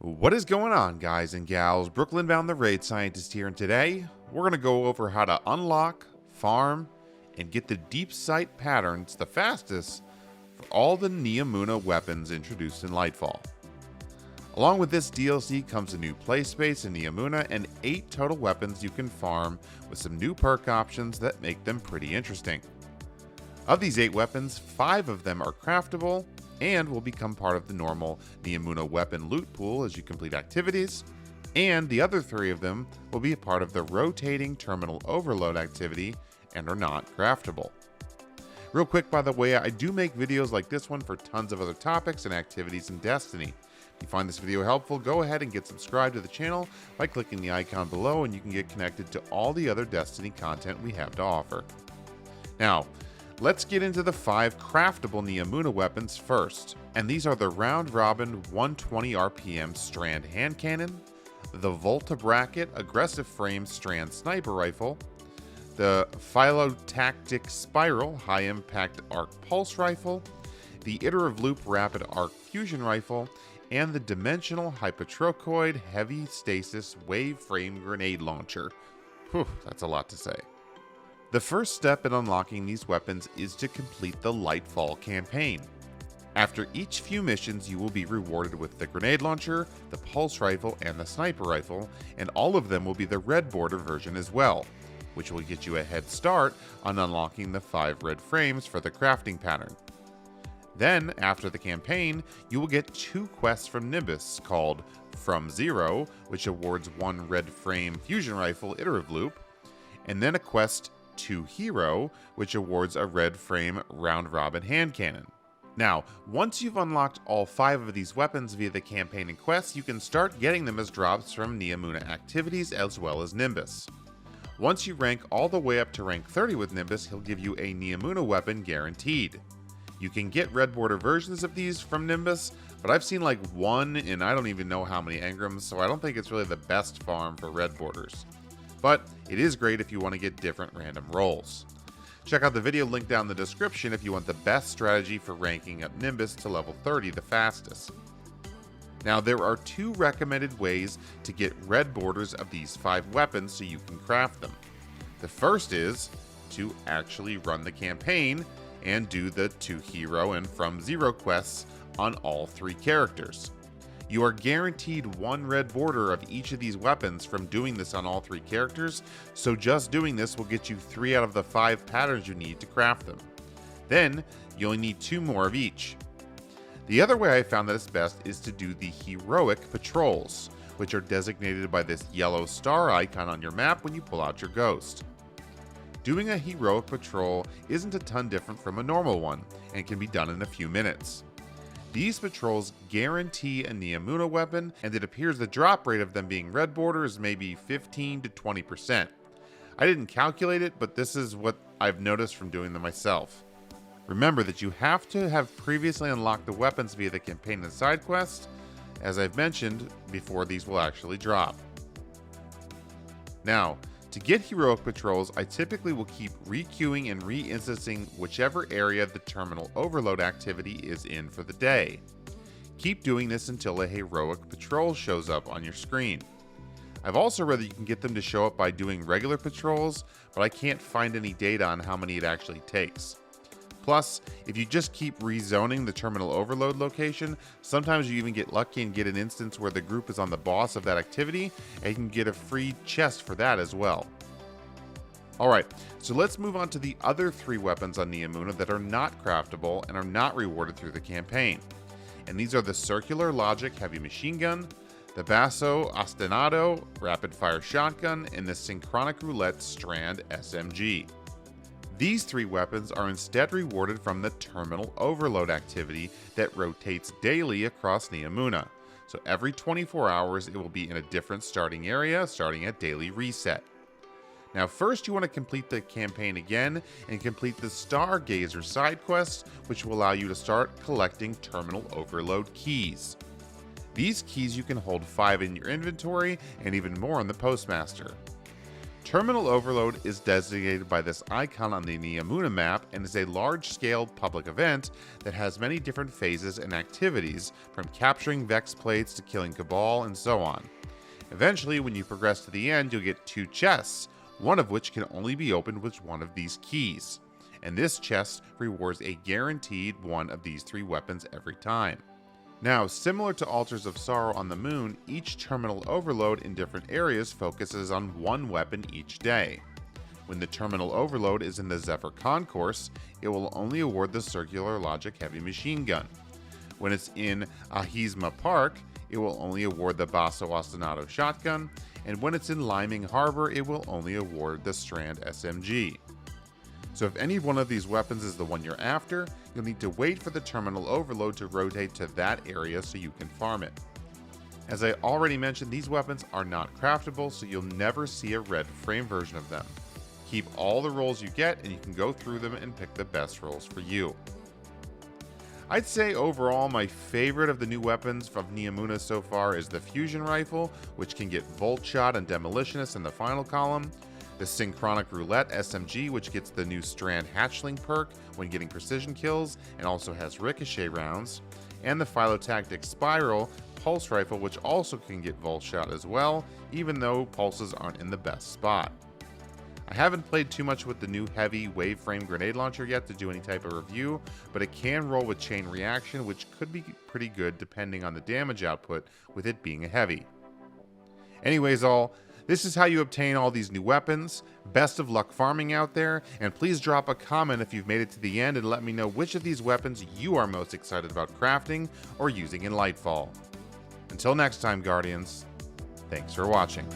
What is going on, guys and gals? Brooklyn Bound the Raid Scientist here, and today we're going to go over how to unlock, farm, and get the deep sight patterns the fastest for all the Neomuna weapons introduced in Lightfall. Along with this DLC comes a new play space in Neomuna and 8 total weapons you can farm with some new perk options that make them pretty interesting. Of these 8 weapons, 5 of them are craftable and will become part of the normal Neomuna weapon loot pool as you complete activities, and the other 3 of them will be a part of the rotating terminal overload activity and are not craftable. Real quick, by the way, I do make videos like this one for tons of other topics and activities in Destiny. If you find this video helpful, go ahead and get subscribed to the channel by clicking the icon below, and you can get connected to all the other Destiny content we have to offer. Now, let's get into the 5 craftable Neomuna weapons first, and these are the round-robin 120 RPM Strand Hand Cannon, the Volta Bracket Aggressive Frame Strand Sniper Rifle, the Philotactic Spiral High Impact Arc Pulse Rifle, the Iterative Loop Rapid Arc Fusion Rifle, and the Dimensional Hypotrochoid Heavy Stasis Wave Frame Grenade Launcher. Whew, that's a lot to say. The first step in unlocking these weapons is to complete the Lightfall campaign. After each few missions, you will be rewarded with the Grenade Launcher, the Pulse Rifle, and the Sniper Rifle, and all of them will be the red border version as well, which will get you a head start on unlocking the 5 red frames for the crafting pattern. Then, after the campaign, you will get 2 quests from Nimbus called From Zero, which awards 1 red frame fusion rifle iterative loop, and then a quest to Hero, which awards a red frame round-robin hand cannon. Now, once you've unlocked all 5 of these weapons via the campaign and quests, you can start getting them as drops from Neomuna activities as well as Nimbus. Once you rank all the way up to rank 30 with Nimbus, he'll give you a Neomuna weapon guaranteed. You can get red border versions of these from Nimbus, but I've seen like 1 and I don't even know how many engrams, so I don't think it's really the best farm for red borders. But it is great if you want to get different random rolls. Check out the video link down in the description if you want the best strategy for ranking up Nimbus to level 30 the fastest. Now, there are 2 recommended ways to get red borders of these 5 weapons so you can craft them. The first is to actually run the campaign and do the To Hero and From Zero quests on all 3 characters. You are guaranteed 1 red border of each of these weapons from doing this on all 3 characters, so just doing this will get you 3 out of the 5 patterns you need to craft them. Then, you only need 2 more of each. The other way I found that it's best is to do the Heroic Patrols, which are designated by this yellow star icon on your map when you pull out your ghost. Doing a Heroic Patrol isn't a ton different from a normal one, and can be done in a few minutes. These patrols guarantee a Neomuna weapon, and it appears the drop rate of them being red border is maybe 15 to 20%. I didn't calculate it, but this is what I've noticed from doing them myself. Remember that you have to have previously unlocked the weapons via the campaign and side quests, as I've mentioned, before these will actually drop. Now, to get Heroic Patrols, I typically will keep re-queuing and re-instancing whichever area the terminal overload activity is in for the day. Keep doing this until a Heroic Patrol shows up on your screen. I've also read that you can get them to show up by doing regular patrols, but I can't find any data on how many it actually takes. Plus, if you just keep rezoning the terminal overload location, sometimes you even get lucky and get an instance where the group is on the boss of that activity, and you can get a free chest for that as well. Alright, so let's move on to the other 3 weapons on Neomuna that are not craftable and are not rewarded through the campaign. And these are the Circular Logic Heavy Machine Gun, the Basso Ostinado Rapid Fire Shotgun, and the Synchronic Roulette Strand SMG. These 3 weapons are instead rewarded from the Terminal Overload activity that rotates daily across Neomuna. So every 24 hours it will be in a different starting area, starting at daily reset. Now first you want to complete the campaign again and complete the Stargazer side quest, which will allow you to start collecting Terminal Overload keys. These keys you can hold 5 in your inventory and even more on the Postmaster. Terminal Overload is designated by this icon on the Neomuna map and is a large-scale public event that has many different phases and activities, from capturing Vex plates to killing Cabal and so on. Eventually, when you progress to the end, you'll get 2 chests, one of which can only be opened with one of these keys. And this chest rewards a guaranteed one of these 3 weapons every time. Now, similar to Altars of Sorrow on the Moon, each Terminal Overload in different areas focuses on one weapon each day. When the Terminal Overload is in the Zephyr Concourse, it will only award the Circular Logic Heavy Machine Gun. When it's in Ahisma Park, it will only award the Basso Ostinato Shotgun, and when it's in Liming Harbor, it will only award the Strand SMG. So if any one of these weapons is the one you're after, you'll need to wait for the Terminal Overload to rotate to that area so you can farm it. As I already mentioned, these weapons are not craftable, so you'll never see a red frame version of them. Keep all the rolls you get and you can go through them and pick the best rolls for you. I'd say overall my favorite of the new weapons from Neomuna so far is the Fusion Rifle, which can get Volt Shot and Demolitionist in the final column, the Synchronic Roulette SMG, which gets the new Strand Hatchling perk when getting precision kills and also has ricochet rounds, and the Phylotactic Spiral Pulse Rifle, which also can get Volt Shot as well, even though pulses aren't in the best spot. I haven't played too much with the new heavy wave frame grenade launcher yet to do any type of review, but it can roll with chain reaction, which could be pretty good depending on the damage output with it being a heavy. Anyways, this is how you obtain all these new weapons. Best of luck farming out there, and please drop a comment if you've made it to the end and let me know which of these weapons you are most excited about crafting or using in Lightfall. Until next time, Guardians, thanks for watching.